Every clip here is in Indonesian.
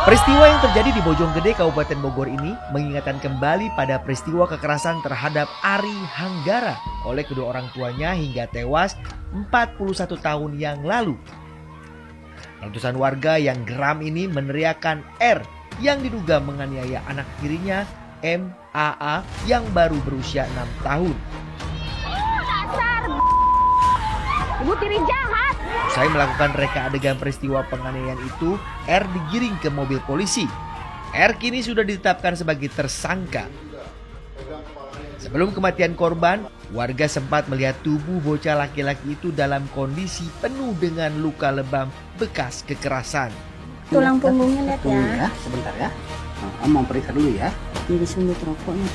Peristiwa yang terjadi di Bojonggede, Kabupaten Bogor ini mengingatkan kembali pada peristiwa kekerasan terhadap Ari Hanggara oleh kedua orang tuanya hingga tewas 41 tahun yang lalu. Ratusan warga yang geram ini meneriakkan R yang diduga menganiaya anak tirinya MAA yang baru berusia 6 tahun. Dasar ibu tiri jahat. Usai melakukan reka adegan peristiwa penganiayaan itu, R digiring ke mobil polisi. R kini sudah ditetapkan sebagai tersangka. Sebelum kematian korban, warga sempat melihat tubuh bocah laki-laki itu dalam kondisi penuh dengan luka lebam bekas kekerasan. Tulang punggungnya lihat Tunggu ya. ya, sebentar ya. Om mau periksa dulu ya. Jadi sundut rokoknya.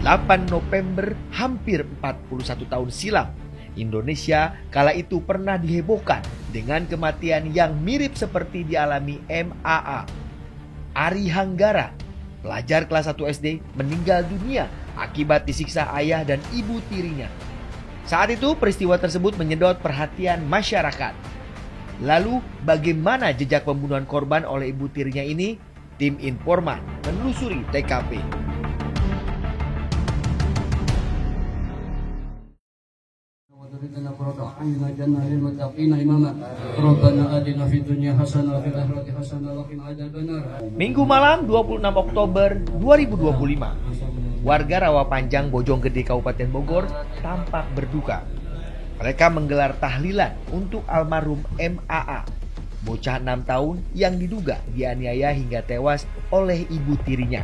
8 November, hampir 41 tahun silam, Indonesia kala itu pernah dihebohkan dengan kematian yang mirip seperti dialami MAA. Ari Hanggara, pelajar kelas 1 SD, meninggal dunia akibat disiksa ayah dan ibu tirinya. Saat itu peristiwa tersebut menyedot perhatian masyarakat. Lalu bagaimana jejak pembunuhan korban oleh ibu tirinya ini? Tim Informan menelusuri TKP. Minggu malam 26 Oktober 2025, warga Rawapanjang, Bojonggede, Kabupaten Bogor tampak berduka. Mereka menggelar tahlilan untuk almarhum MAA, bocah 6 tahun yang diduga dianiaya hingga tewas oleh ibu tirinya.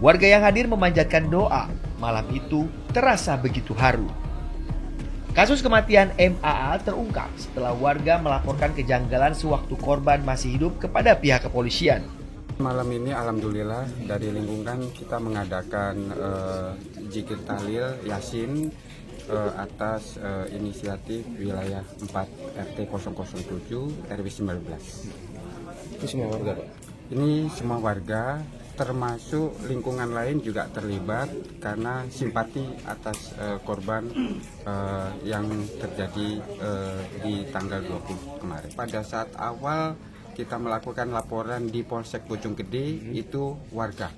Warga yang hadir memanjatkan doa. Malam itu terasa begitu haru. Kasus kematian MAA terungkap setelah warga melaporkan kejanggalan sewaktu korban masih hidup kepada pihak kepolisian. Malam ini alhamdulillah dari lingkungan kita mengadakan zikir tahlil Yasin atas inisiatif wilayah 4 RT 007 RW 19. Itu semua warga, Pak? Ini semua warga termasuk lingkungan lain juga terlibat karena simpati atas korban yang terjadi di tanggal 20 kemarin. Pada saat awal kita melakukan laporan di Polsek Bojonggede itu warga.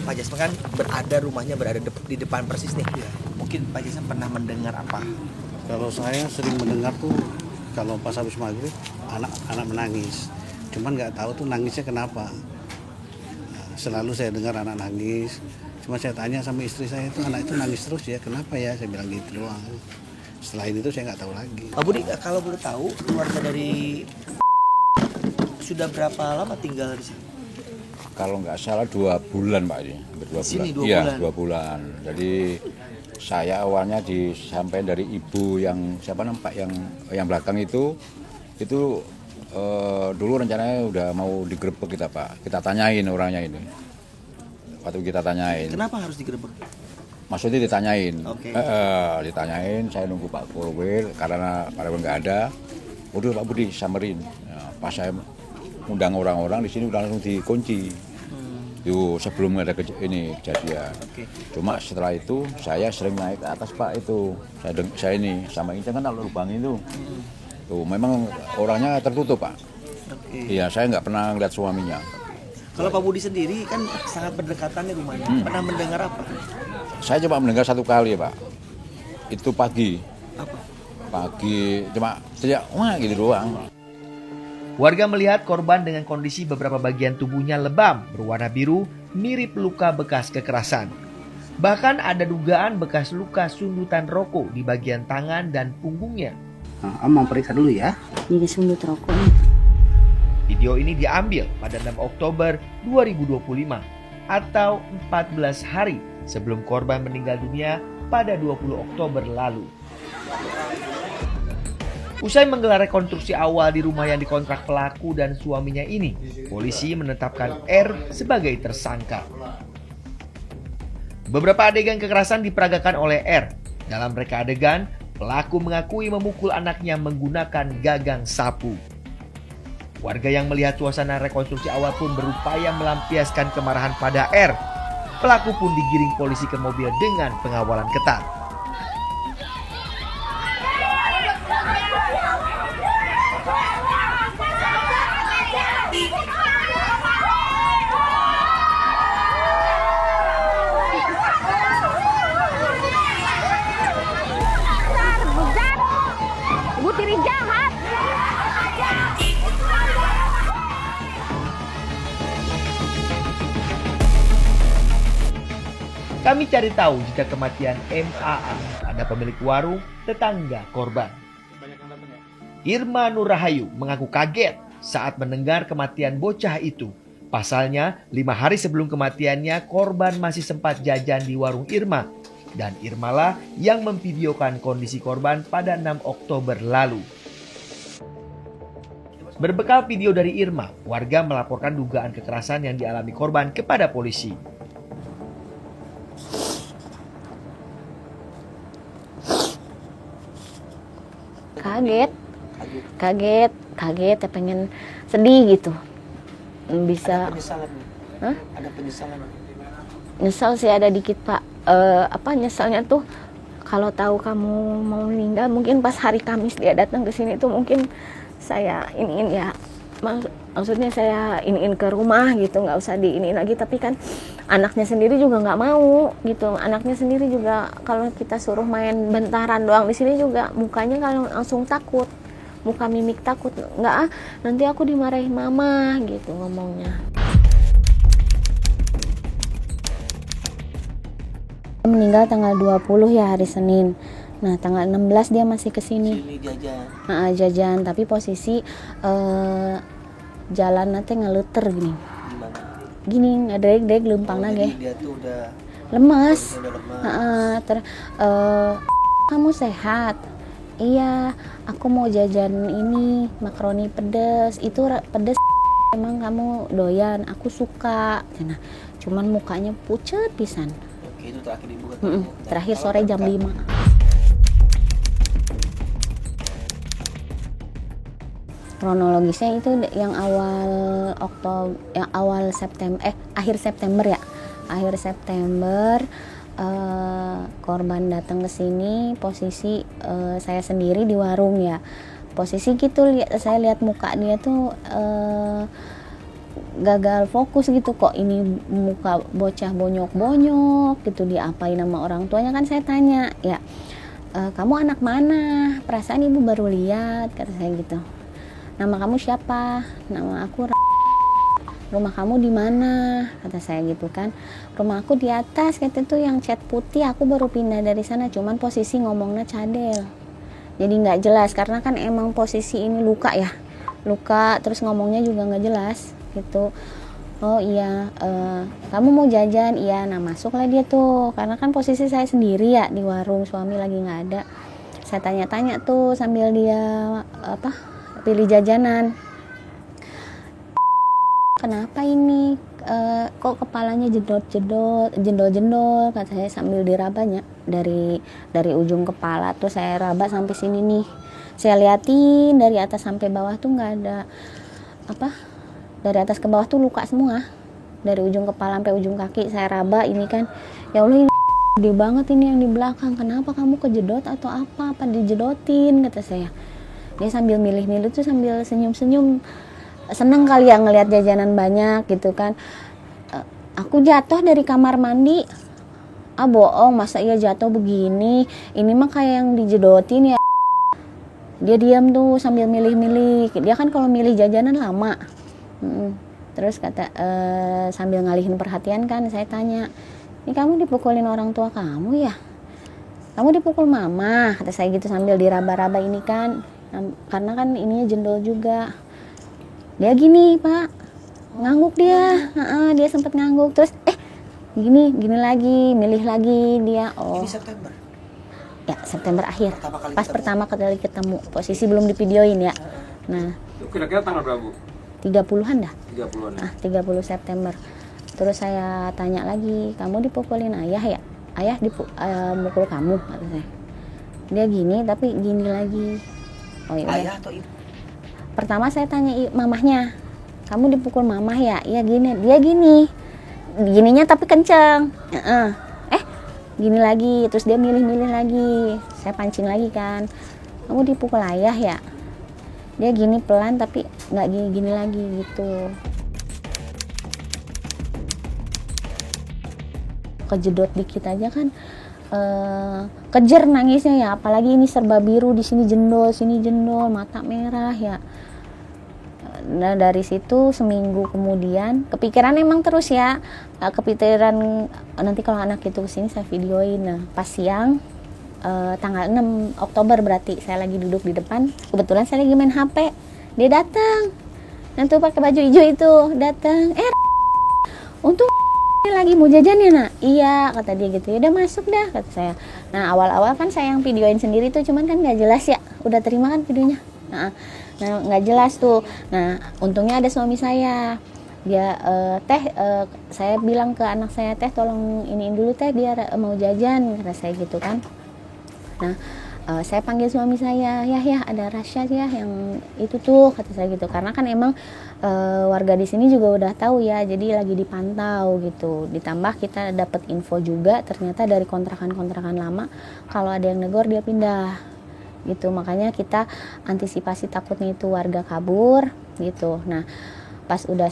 Pak Jasman kan rumahnya berada di depan persis nih. Mungkin Pak Jasman pernah mendengar apa? Kalau saya sering mendengar tuh kalau pas habis maghrib anak menangis. Cuman nggak tahu tuh nangisnya kenapa. Selalu saya dengar anak nangis. Cuma saya tanya sama istri saya itu anak itu nangis terus ya. Kenapa ya? Saya bilang gitu doang. Selain itu saya nggak tahu lagi. Pak Budi, kalau boleh tahu keluarga dari sudah berapa lama tinggal di sini? Kalau nggak salah 2 bulan, Pak, ini. 2 Sini bulan. 2 Iya, bulan. 2 bulan. Jadi saya awalnya disampaikan dari ibu yang siapa nampak yang belakang itu dulu rencananya udah mau digerebek kita, Pak. Kita tanyain orangnya ini. Waktu kita tanyain. Kenapa harus digerebek? Maksudnya ditanyain. Oke. Ditanyain, saya nunggu Pak Polwil karena Pak Polwil nggak ada. Udah Pak Budi samperin. Nah, pas saya undang orang-orang di sini udah langsung dikunci. Yuk, sebelum ada kejadian. Oke. Cuma setelah itu saya sering naik ke atas, Pak, itu. Saya ini sama ini kan kalau lubang itu. Tuh, memang orangnya tertutup, Pak. Oke. Iya, saya nggak pernah ngeliat suaminya. Kalau Pak Budi sendiri kan sangat berdekatan nih rumahnya. Pernah mendengar apa? Saya cuma mendengar 1 kali, Pak. Itu pagi. Apa? Pagi cuma teriak wah gitu doang. Warga melihat korban dengan kondisi beberapa bagian tubuhnya lebam, berwarna biru, mirip luka bekas kekerasan. Bahkan ada dugaan bekas luka sundutan rokok di bagian tangan dan punggungnya. Om mau periksa dulu ya. Jadi sundut rokoknya. Video ini diambil pada 6 Oktober 2025 atau 14 hari sebelum korban meninggal dunia pada 20 Oktober lalu. Usai menggelar rekonstruksi awal di rumah yang dikontrak pelaku dan suaminya ini, polisi menetapkan R sebagai tersangka. Beberapa adegan kekerasan diperagakan oleh R. Dalam reka adegan, pelaku mengakui memukul anaknya menggunakan gagang sapu. Warga yang melihat suasana rekonstruksi awal pun berupaya melampiaskan kemarahan pada R. Pelaku pun digiring polisi ke mobil dengan pengawalan ketat. mencari tahu jika kematian MAA ada pemilik warung tetangga korban. Irma Nur Rahayu mengaku kaget saat mendengar kematian bocah itu. Pasalnya, 5 hari sebelum kematiannya, korban masih sempat jajan di warung Irma. Dan Irmalah yang memvideokan kondisi korban pada 6 Oktober lalu. Berbekal video dari Irma, warga melaporkan dugaan kekerasan yang dialami korban kepada polisi. Kaget, ya pengen sedih gitu. Bisa Penyesalan nih. Hah? Ada penyesalan. nyesal sih ada dikit Pak. Nyesalnya tuh kalau tahu kamu mau meninggal, mungkin pas hari Kamis dia datang ke sini tuh mungkin saya iniin ya, maksudnya saya iniin ke rumah gitu, nggak usah diiniin lagi. Tapi kan anaknya sendiri juga nggak mau gitu. Anaknya sendiri juga kalau kita suruh main bentaran doang di sini juga mukanya kalau langsung takut, muka mimik takut, nggak nanti aku dimarahin mama gitu ngomongnya. Meninggal tanggal 20 ya, hari Senin. Nah, tanggal 16 dia masih kesini. Ini jajan. Jajan, tapi posisi jalan nanti ngeluter gini. Gimana? Gini, ngadreg-dreg lempang Jadi nage. dia tuh udah Lemes. udah lemas. Kamu sehat? Iya, aku mau jajan ini makaroni pedes. Itu pedes emang kamu doyan? Aku suka. Nah, cuman mukanya pucet pisan. Oke, itu terakhir dibuka. Terakhir sore jam 5. Kronologisnya itu yang akhir September ya. Akhir September korban datang ke sini, posisi saya sendiri di warung ya. Posisi gitu saya lihat muka dia tuh gagal fokus gitu, kok ini muka bocah bonyok-bonyok gitu, diapain sama orang tuanya. Kan saya tanya ya, kamu anak mana, perasaan ibu baru lihat, kata saya gitu. Nama kamu siapa? Nama aku rumah kamu di mana, kata saya gitu kan. Rumah aku di atas, kata tuh yang cat putih, aku baru pindah dari sana, cuman posisi ngomongnya cadel, jadi nggak jelas karena kan emang posisi ini luka ya, luka, terus ngomongnya juga nggak jelas gitu. Oh iya, kamu mau jajan? Iya. Nah, masuklah dia tuh, karena kan posisi saya sendiri ya di warung, suami lagi nggak ada. Saya tanya-tanya tuh sambil dia pilih jajanan. Kenapa ini kok kepalanya jendol-jendol, kata saya sambil dirabanya dari ujung kepala tuh saya raba sampai sini nih. Saya liatin dari atas sampai bawah tuh nggak ada dari atas ke bawah tuh luka semua, dari ujung kepala sampai ujung kaki saya raba ini kan. Ya Allah, ini gede banget ini yang di belakang, kenapa kamu kejedot atau apa dijedotin, kata saya. Dia sambil milih-milih tuh sambil senyum-senyum, seneng kali ya ngelihat jajanan banyak gitu kan. Aku jatuh dari kamar mandi. Bohong, masa iya jatuh begini, ini mah kayak yang dijedotin ya. Dia diam tuh sambil milih-milih, dia kan kalau milih jajanan lama. Terus kata sambil ngalihin perhatian kan, saya tanya, ini kamu dipukulin orang tua kamu ya? Kamu dipukul mama, kata saya gitu sambil diraba-raba ini kan, karena kan ininya jendol juga. Dia gini Pak, ngangguk dia, dia sempat ngangguk, terus gini lagi, milih lagi dia. Ini September. Ya, September akhir. Pertama kali ketemu, posisi belum divideoin ya. Nah, Kira-kira tanggal berapa, Bu? 30-an dah. 30-an. 30 September. Terus saya tanya lagi, kamu dipukulin ayah ya? Ayah mukul kamu, kata saya. Dia gini, tapi gini lagi. Oh iya. Ayah atau ibu? Pertama saya tanya mamahnya, kamu dipukul mamah ya? Iya gini. Dia gini. Gininya tapi kenceng. Gini lagi. Terus dia milih-milih lagi. Saya pancing lagi kan. Kamu dipukul ayah ya? Dia gini pelan tapi nggak gini lagi gitu. Kejedot dikit aja kan kejer nangisnya ya, apalagi ini serba biru, di sini jendol, mata merah ya. Nah dari situ seminggu kemudian kepikiran emang terus ya, kepikiran nanti kalau anak itu kesini saya videoin. Nah pas siang tanggal 6 Oktober berarti saya lagi duduk di depan, kebetulan saya lagi main HP, dia datang. Nanti pakai baju hijau itu datang, untung lagi mau jajan ya nak? Iya kata dia gitu, ya udah masuk dah kata saya. Nah awal-awal kan saya yang videoin sendiri tuh, cuman kan nggak jelas ya, udah terima kan videonya. Nah nggak jelas tuh. Nah untungnya ada suami saya, dia saya bilang ke anak saya, teh tolong iniin dulu teh, dia mau jajan kata saya gitu kan. Nah saya panggil suami saya, ya ada Rasya ya yang itu tuh kata saya gitu, karena kan emang warga di sini juga udah tahu ya, jadi lagi dipantau gitu. Ditambah kita dapat info juga ternyata dari kontrakan-kontrakan lama, kalau ada yang negor dia pindah gitu. Makanya kita antisipasi takutnya itu warga kabur gitu. Nah pas udah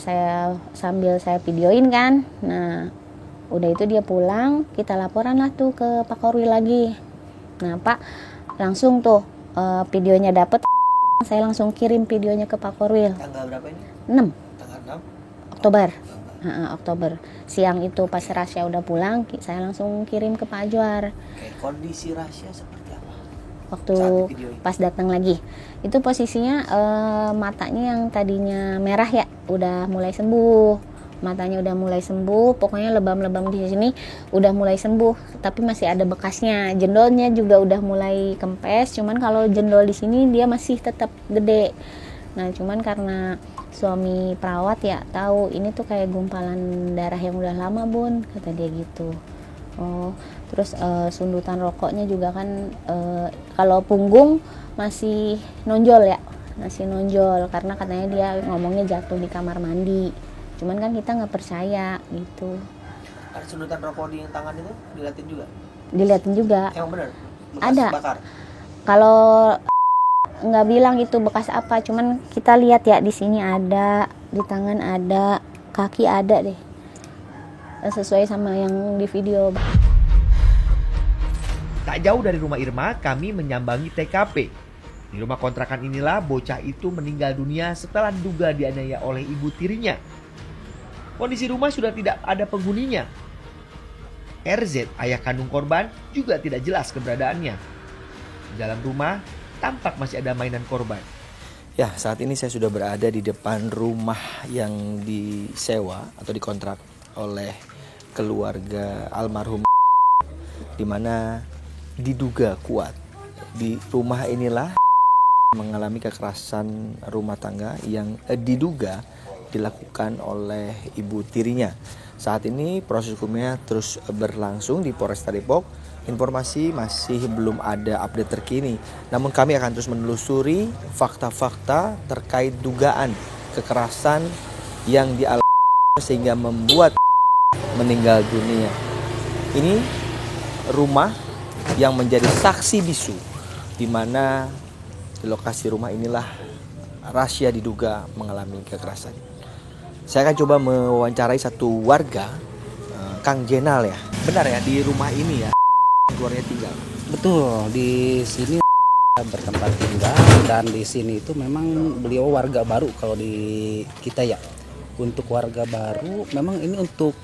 sambil saya videoin kan, nah udah itu dia pulang, kita laporan lah tuh ke Pak Korwil lagi. Nah Pak langsung tuh videonya dapet, saya langsung kirim videonya ke Pak Korwil. Tanggal berapa ini? 6 Tanggal 6 Oktober. Oktober siang itu pas Rasya udah pulang, saya langsung kirim ke Pak Ajwar. Oke, kondisi Rasya seperti apa? Waktu Saat di videoin. pas datang lagi itu posisinya matanya yang tadinya merah ya udah mulai sembuh, matanya udah mulai sembuh, pokoknya lebam-lebam di sini udah mulai sembuh, tapi masih ada bekasnya. Jendolnya juga udah mulai kempes, cuman kalau jendol di sini dia masih tetap gede. Nah cuman karena suami perawat ya tahu ini tuh kayak gumpalan darah yang udah lama bun, kata dia gitu. Oh terus sundutan rokoknya juga kan kalau punggung masih nonjol ya, masih nonjol karena katanya dia ngomongnya jatuh di kamar mandi. Cuman kan kita nggak percaya gitu. Ada sundutan rokok di tangan itu diliatin juga? Diliatin juga. Yang benar? Bekas Ada. bakar? Kalau nggak bilang itu bekas apa, cuman kita lihat ya di sini ada, di tangan ada, kaki ada deh. Sesuai sama yang di video. Tak jauh dari rumah Irma, kami menyambangi TKP. Di rumah kontrakan inilah bocah itu meninggal dunia setelah diduga dianiaya oleh ibu tirinya. Kondisi rumah sudah tidak ada penghuninya. RZ, ayah kandung korban, juga tidak jelas keberadaannya. Di dalam rumah, tampak masih ada mainan korban. Ya, saat ini saya sudah berada di depan rumah yang disewa atau dikontrak oleh keluarga almarhum, di mana diduga kuat. Di rumah inilah mengalami kekerasan rumah tangga yang diduga dilakukan oleh ibu tirinya. Saat ini proses hukumnya terus berlangsung di Polresta Depok. Informasi masih belum ada update terkini. Namun kami akan terus menelusuri fakta-fakta terkait dugaan kekerasan yang dialami sehingga membuat meninggal dunia. Ini rumah yang menjadi saksi bisu, di mana di lokasi rumah inilah Rasya diduga mengalami kekerasan. Saya akan coba mewawancarai satu warga, Kang Jenal ya. Benar ya, di rumah ini ya keluarga tinggal. Betul, di sini bertempat tinggal, dan di sini itu memang beliau warga baru kalau di kita ya. Untuk warga baru memang ini untuk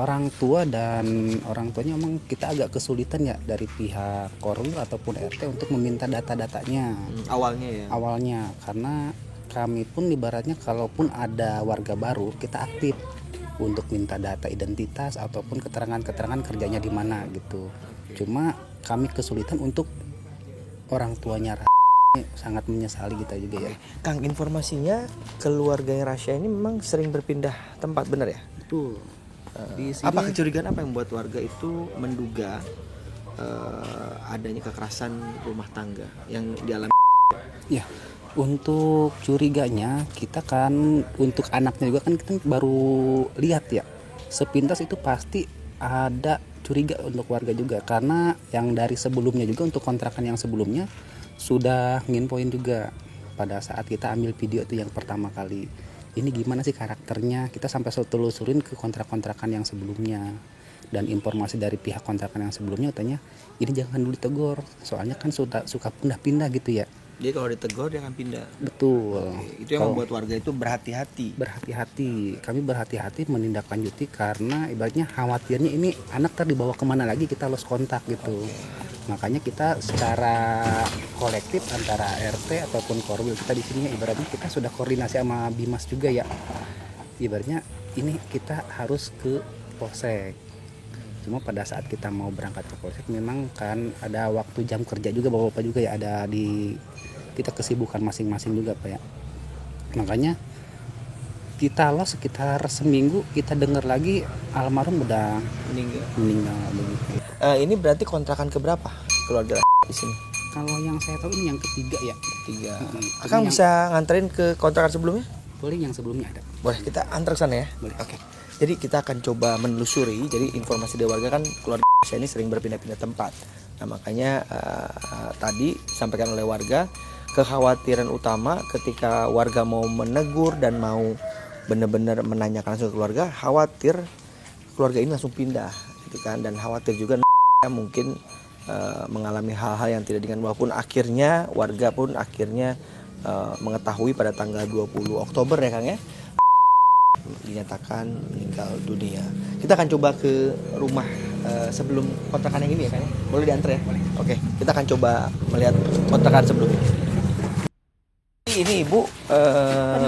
orang tua, dan orang tuanya memang kita agak kesulitan ya dari pihak Korwil ataupun RT untuk meminta data-datanya. Awalnya karena kami pun ibaratnya kalaupun ada warga baru kita aktif untuk minta data identitas ataupun keterangan-keterangan kerjanya di mana gitu. Cuma kami kesulitan untuk orang tuanya. Sangat menyesali kita juga ya. Kang, informasinya keluarganya Rasya ini memang sering berpindah tempat, benar ya? Betul. Di sini, Apa kecurigaan apa yang membuat warga itu menduga adanya kekerasan rumah tangga yang dialami? ya, untuk curiganya kita kan untuk anaknya juga kan kita baru lihat ya. Sepintas itu pasti ada curiga untuk warga juga, karena yang dari sebelumnya juga untuk kontrakan yang sebelumnya sudah nginfoin juga pada saat kita ambil video itu yang pertama kali. Ini gimana sih karakternya? Kita sampai telusurin ke kontrak-kontrakan yang sebelumnya. Dan informasi dari pihak kontrakan yang sebelumnya katanya ini jangan dulu ditegur, soalnya kan suka pindah-pindah gitu ya. Jadi kalau ditegur dia akan pindah. Betul. Itu yang membuat warga itu berhati-hati. Berhati-hati, kami berhati-hati menindaklanjuti karena ibaratnya khawatirnya ini anak dibawa kemana lagi, kita lost kontak gitu. Makanya kita secara kolektif antara RT ataupun Korwil kita di sini ibaratnya kita sudah koordinasi sama Bimas juga ya. Ibaratnya ini kita harus ke polsek. Cuma pada saat kita mau berangkat ke polsek memang kan ada waktu jam kerja juga bapak-bapak juga ya, ada di kita kesibukan masing-masing juga Pak ya. Makanya kita lost sekitar seminggu, kita dengar lagi almarhum udah meninggal begitu. Ini berarti kontrakan keberapa keluarga di sini? Kalau yang saya tahu ini yang ketiga ya. 3. Akang bisa nganterin ke kontrakan sebelumnya? Boleh, yang sebelumnya ada. Boleh, kita antar ke sana ya? Boleh. Oke. Jadi kita akan coba menelusuri. Jadi informasi dari warga kan keluarga saya ini sering berpindah-pindah tempat. Nah makanya tadi sampaikan oleh warga, kekhawatiran utama ketika warga mau menegur dan mau benar-benar menanyakan langsung ke keluarga, khawatir keluarga ini langsung pindah, gitu kan? Dan khawatir juga mungkin mengalami hal-hal yang tidak diinginkan, walaupun akhirnya warga pun akhirnya mengetahui pada tanggal 20 Oktober ya Kang ya, dinyatakan meninggal dunia. Kita akan coba ke rumah sebelum kontrakan yang ini ya Kang ya. Boleh diantar ya? Boleh. Oke, kita akan coba melihat kontrakan sebelumnya. Ini ibu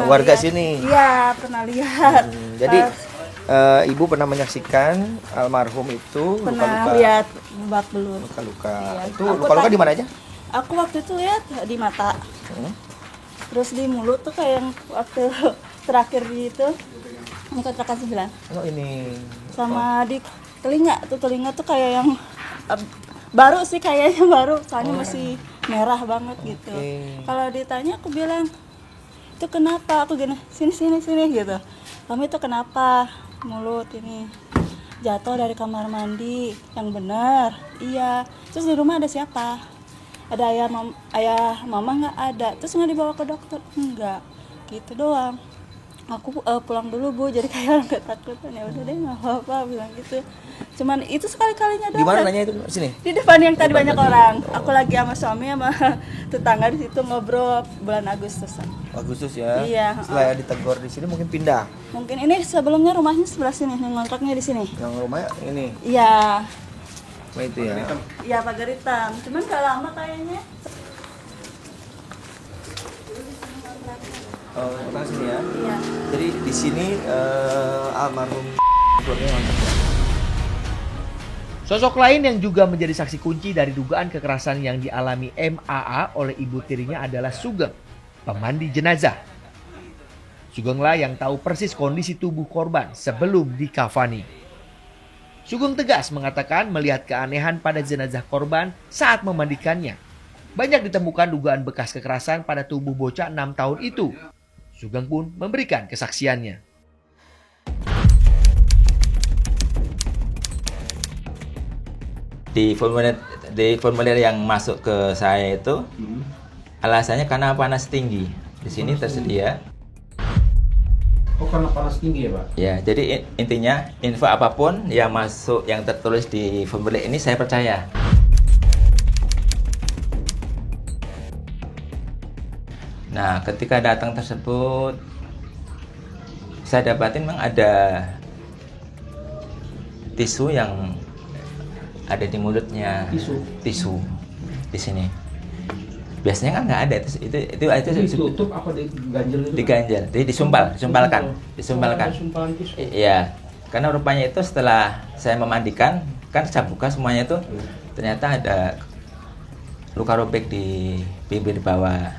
warga lihat. sini. Iya, pernah lihat. Jadi ibu pernah menyaksikan almarhum itu Pernah luka-luka. lihat babak belur. Luka-luka. Iya. Itu Aku luka-luka tadi- di mana aja? Aku waktu itu lihat di mata. Terus di mulut tuh kayak yang waktu terakhir di itu. Ini kontrakan 9. Oh ini. Sama di telinga tuh kayak yang baru sih, kayaknya baru, soalnya masih merah banget gitu. Oke. Kalau ditanya aku bilang, itu kenapa? Aku gini, sini gitu. Kamu itu kenapa? Mulut ini jatuh dari kamar mandi. Yang benar, iya. Terus di rumah ada siapa? Ada ayah mama nggak ada. Terus nggak dibawa ke dokter? Enggak, gitu doang. Aku pulang dulu Bu, jadi kayak orang ketakutan. Ya udah deh, nggak apa-apa, bilang gitu. Cuman itu sekali-kalinya doang. Di mana nanya itu? Sini. Di depan yang tadi banyak orang. Aku lagi sama suami sama tetangga di situ ngobrol bulan Agustusan. Agustus ya. Iya, Setelah ditegur di sini mungkin pindah. Mungkin ini sebelumnya rumahnya sebelah sini, yang ngontraknya di sini. Yang rumahnya ini. Iya, Oh, itu ya. iya pagar hitam. Cuman gak lama kayaknya. Oh, kontrakan sini ya. Iya. Jadi di sini almarhum keluarganya ngontrak. Sosok lain yang juga menjadi saksi kunci dari dugaan kekerasan yang dialami MAA oleh ibu tirinya adalah Sugeng, pemandi jenazah. Sugenglah yang tahu persis kondisi tubuh korban sebelum dikafani. Sugeng tegas mengatakan melihat keanehan pada jenazah korban saat memandikannya. Banyak ditemukan dugaan bekas kekerasan pada tubuh bocah 6 tahun itu. Sugeng pun memberikan kesaksiannya. Di formulir yang masuk ke saya itu alasannya karena panas tinggi. Di sini tersedia. Oh, karena panas tinggi ya Pak? Ya, jadi intinya info apapun yang masuk yang tertulis di formulir ini saya percaya. Nah, ketika datang tersebut saya dapatin memang ada tisu yang ada di mulutnya. Tisu di sini. Biasanya kan nggak ada itu Ditutup apa diganjel itu? diganjel, jadi disumpalkan. Iya, karena rupanya itu setelah saya memandikan kan saya buka semuanya itu ternyata ada luka robek di bibir bawah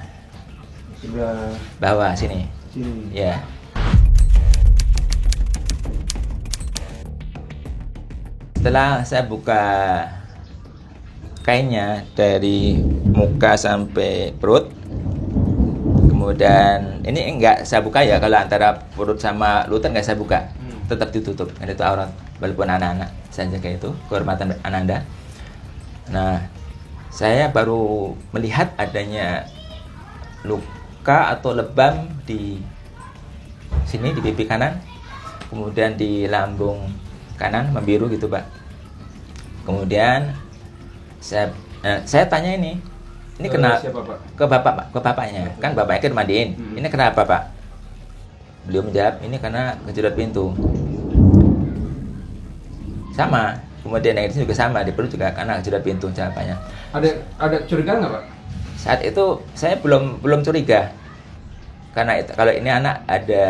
sini. Ya. Setelah saya buka kainnya dari muka sampai perut, kemudian ini enggak saya buka ya, kalau antara perut sama lutut enggak saya buka, tetap ditutup, karena itu aurat walaupun anak-anak, saya jaga itu kehormatan Ananda. Nah, saya baru melihat adanya luka atau lebam di sini di pipi kanan, kemudian di lambung kanan membiru gitu Pak. Kemudian saya tanya ini, ini kena siapa, Pak? ke bapaknya. Kan bapaknya kan mandiin. Ini kenapa, Pak? Beliau menjawab, ini karena kejedot pintu. Sama. Kemudian yang ini juga sama, di perut juga karena kejedot pintu jawabannya. Ada curiga nggak, Pak? Saat itu saya belum curiga. Karena itu, kalau ini anak ada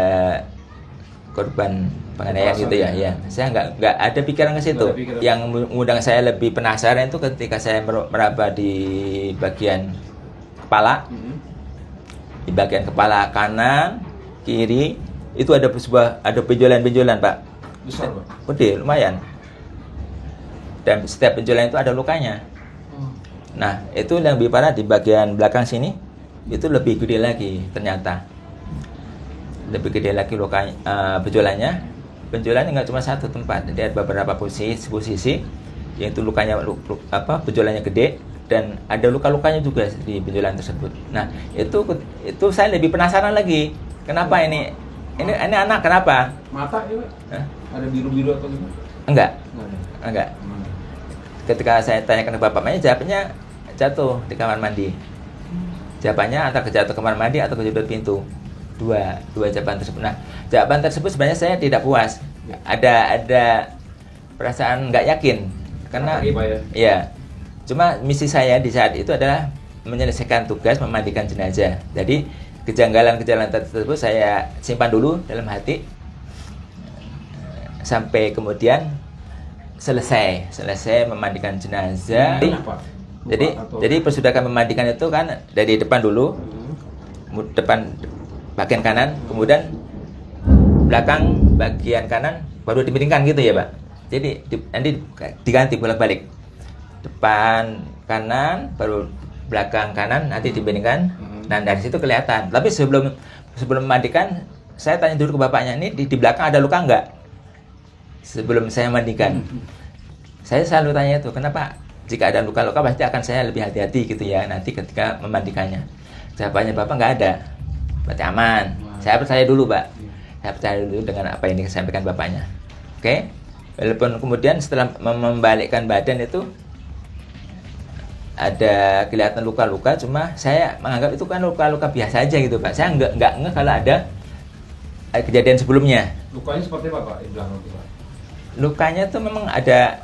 korban penganiayaan gitu ya, ya. Saya nggak ada pikiran ke situ. Yang mengundang saya lebih penasaran itu ketika saya meraba di bagian kepala. Di bagian kepala kanan, kiri, itu ada benjolan-benjolan, Pak. Besar, Pak? Gede, lumayan. Dan setiap benjolan itu ada lukanya. Nah, itu yang lebih parah di bagian belakang sini, itu lebih gede lagi ternyata. Lebih gede lagi lukanya, benjolannya nggak cuma satu tempat, jadi ada beberapa posisi, yaitu lukanya, benjolannya gede, dan ada luka-lukanya juga di benjolan tersebut. Nah, itu saya lebih penasaran lagi, kenapa ini anak kenapa? Mata ya, Pak? Ada biru-biru atau gimana? Enggak. Ketika saya tanyakan ke bapaknya, jawabnya jatuh di kamar mandi. Jawabannya antara jatuh kamar mandi atau kejedot pintu. Dua jawaban tersebut. Nah, jawaban tersebut sebenarnya saya tidak puas. Ada perasaan nggak yakin karena ya. Cuma misi saya di saat itu adalah menyelesaikan tugas memandikan jenazah. Jadi kejanggalan-kejanggalan tersebut saya simpan dulu dalam hati sampai kemudian selesai memandikan jenazah. Jadi persudahan memandikan itu kan dari depan dulu, depan bagian kanan, kemudian belakang bagian kanan baru dimiringkan gitu ya, Pak. Jadi nanti diganti bolak-balik, depan kanan baru belakang kanan nanti dimiringkan. Nah, dari situ kelihatan. Tapi sebelum memandikan, saya tanya dulu ke bapaknya, ini di belakang ada luka nggak? Sebelum saya mandikan, saya selalu tanya itu, kenapa jika ada luka-luka pasti akan saya lebih hati-hati gitu ya nanti ketika memandikannya. Jawabannya bapak nggak ada, berarti aman. Saya percaya dulu, Pak. Saya percaya dulu dengan apa yang disampaikan bapaknya. Oke, walaupun kemudian setelah membalikkan badan itu ada kelihatan luka-luka, cuma saya menganggap itu kan luka-luka biasa aja gitu, Pak. Saya nggak ngeh kalau ada kejadian sebelumnya. Lukanya seperti apa, Pak? Di belakang itu, Pak? Lukanya tuh memang ada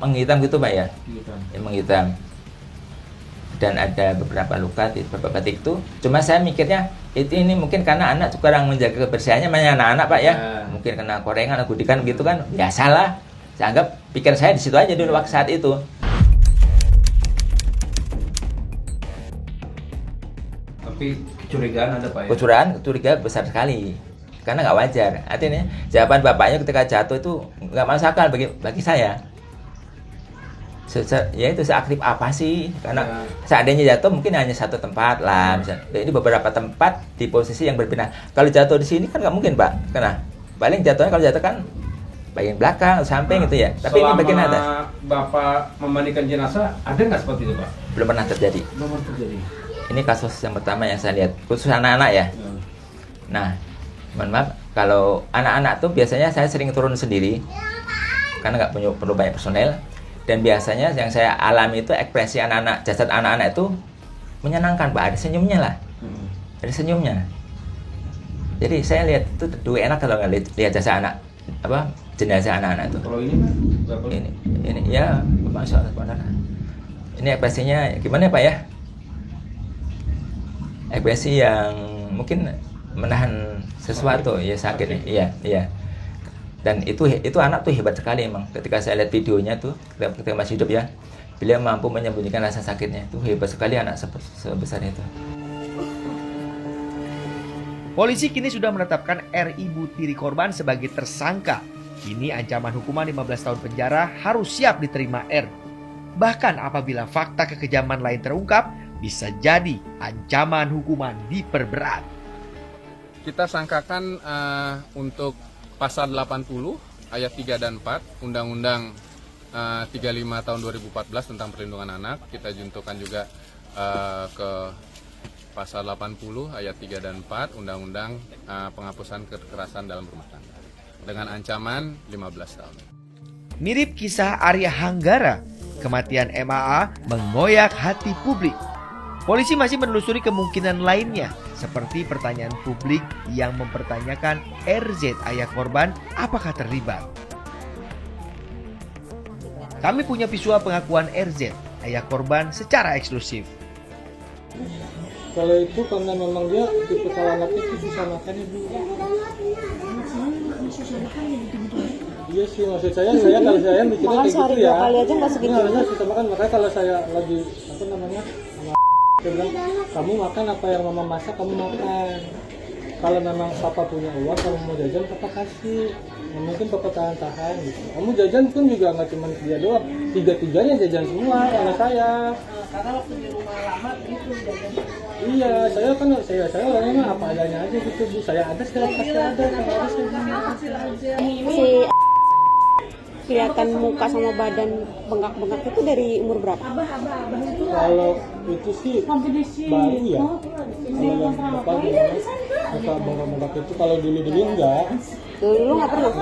menghitam gitu, Pak ya. Menghitam. Dan ada beberapa luka di beberapa titik itu. Cuma saya mikirnya ini mungkin karena anak kurang menjaga kebersihannya, namanya anak-anak, Pak ya. Mungkin kena korengan atau gudikan gitu kan, biasalah. Saya anggap pikir saya di situ aja dulu waktu saat itu. Tapi kecurigaan ada, Pak ya? Kecurigaan besar sekali. Karena nggak wajar. Artinya jawaban bapaknya ketika jatuh itu nggak masuk akal bagi saya. Ya itu seaktif apa sih? Karena seandainya jatuh mungkin hanya satu tempat lah. Misalnya. Ini beberapa tempat di posisi yang berbeda. Kalau jatuh di sini kan nggak mungkin, Pak. Karena paling jatuhnya kalau jatuh kan bagian belakang, samping gitu ya. Tapi ini bagian atas. Bapak memandikan jenazah, ada nggak seperti itu, Pak? Belum pernah terjadi. Belum pernah terjadi. Ini kasus yang pertama yang saya lihat, khusus anak-anak ya. Nah, mohon maaf, kalau anak-anak tuh biasanya saya sering turun sendiri karena nggak perlu banyak personel. Dan biasanya yang saya alami itu ekspresi anak-anak, jasad anak-anak itu menyenangkan, Pak. Ada senyumnya lah, ada senyumnya. Jadi saya lihat itu dua enak kalau lihat jasad anak, jenazah anak-anak itu. Kalau ini, Pak? Ini ya, masya Allah. Ini ekspresinya gimana, Pak ya? Ekspresi yang mungkin menahan sesuatu ya sakit, iya. Dan itu anak tuh hebat sekali emang. Ketika saya lihat videonya tuh, ketika masih hidup ya, beliau mampu menyembunyikan rasa sakitnya. Itu hebat sekali anak sebesar itu. Polisi kini sudah menetapkan R ibu tiri korban sebagai tersangka. Kini ancaman hukuman 15 tahun penjara harus siap diterima R. Bahkan apabila fakta kekejaman lain terungkap, bisa jadi ancaman hukuman diperberat. Kita sangkakan untuk pasal 80 ayat 3 dan 4 Undang-Undang 35 tahun 2014 tentang perlindungan anak. Kita juntukan juga ke pasal 80 ayat 3 dan 4 Undang-Undang penghapusan kekerasan dalam rumah tangga dengan ancaman 15 tahun. Mirip kisah Arya Hanggara, kematian MAA mengoyak hati publik. Polisi masih menelusuri kemungkinan lainnya, seperti pertanyaan publik yang mempertanyakan RZ ayah korban apakah terlibat. Kami punya visual pengakuan RZ ayah korban secara eksklusif. Kalau itu karena memang dia tipe kalau anaknya itu susah makan ibu. Iya sih, maksud saya kalau saya mikirnya kayak gitu ya. Kali aja nggak segitu. Harusnya susah makan, makanya kalau saya lagi saya bilang, kamu makan apa yang mama masak kamu makan. Kalau memang papa punya uang, kamu mau jajan papa kasih. Nah, mungkin papa tahan-tahan gitu. Kamu jajan pun juga nggak cuma dia doang, tiga-tiganya jajan semua sama saya. Karena waktu di rumah lama gitu jajan. Iya, saya orangnya apa adanya aja gitu bu. Saya ada sekarang pasti ada, kalau ada saya aja. Si kelihatan muka sama badan bengkak-bengkak itu dari umur berapa? Kalau itu sih baru ya. Kalau yang apa muka bengkak-bengkak itu kalau dulu enggak. Dulu nggak pernah.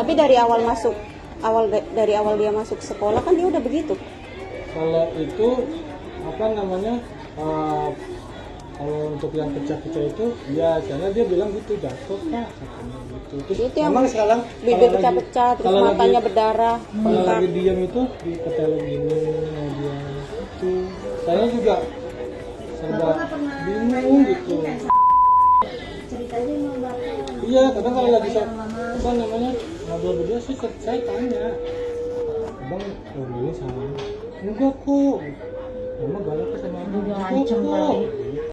Tapi dari awal dari awal dia masuk sekolah kan dia udah begitu. Kalau itu apa namanya? Kalau untuk yang pecah-pecah itu ya karena dia bilang gitu jatuh kak gitu. Terus itu yang memang sekarang bibir pecah-pecah terus matanya berdarah. Kalau lagi diam itu diketelin gini dia itu. Saya juga serba bingung gitu. Iya, kadang kalau lagi apa namanya ngobrol berdua sih saya tanya, bang ngobrolnya sama enggak kok, emang galak sama aku enggak kok.